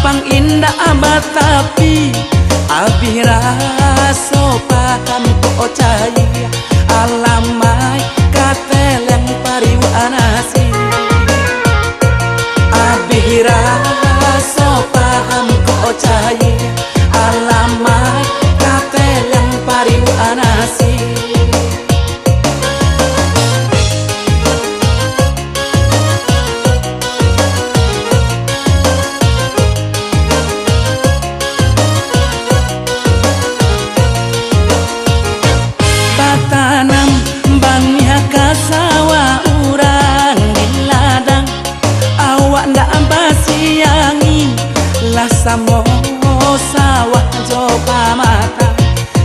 lapang indah amat tapi abih raso paham ko cahaya alamai kateleng pariwanasi abih raso paham ko cahaya alamai kateleng pariwanasi. Tanam bangnya kasawa urang di ladang awak ndak basiangi lah samo sawah jopa mata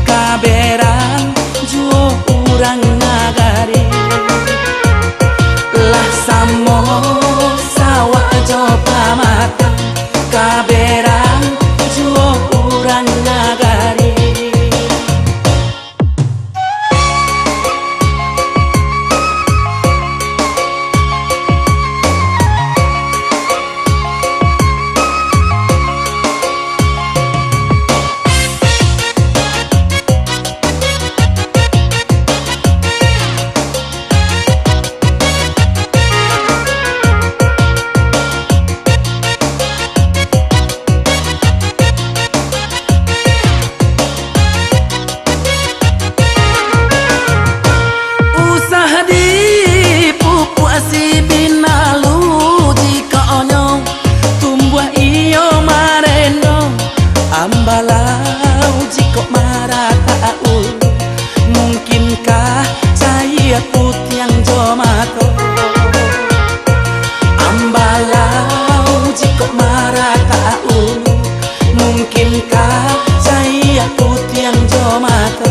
kaberang juo urang nagari lah samo sawah jopa mata kaberang juo urang nagari. Si binalu jika onyo tumbuh iyo mareno ambalau jika maratau mungkinkah cahaya putih yang jomato ambalau jika maratau mungkinkah cahaya putih yang jomato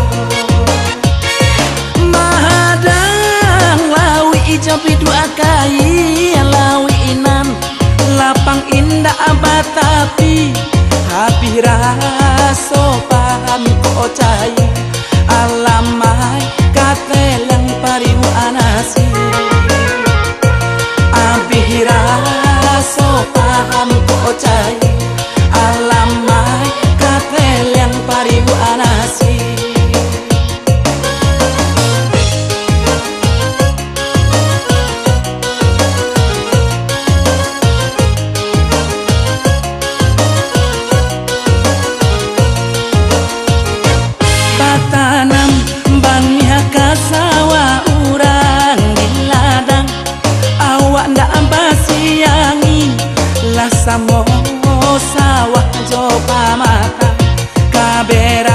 Jopi dua kai lawi inan lapang indah abad tapi habis raso paham ko cahaya alamai kateleng pariwanasi habis raso paham ko cahaya alamai kateleng pariwanasi. Tanam bangnya kasawa urang di ladang awak ndak basiangi lah samo sawah jopa mata kaberang juo urang nagari lah samo sawah jopa mata kaberang juo urang nagari. Tanam bangnya kasawa urang di ladang awak ndak basiangi lah samo sawah jopa mata kaberang juo urang nagari. Tanam bangnya kasawa urang di ladang awak ndak basiangi lah samo sawah jopa mata kaberang juo urang nagari. Tanam bangnya kasawa urang di ladang awak ndak basiangi lah samo sawah jopa mata kaberang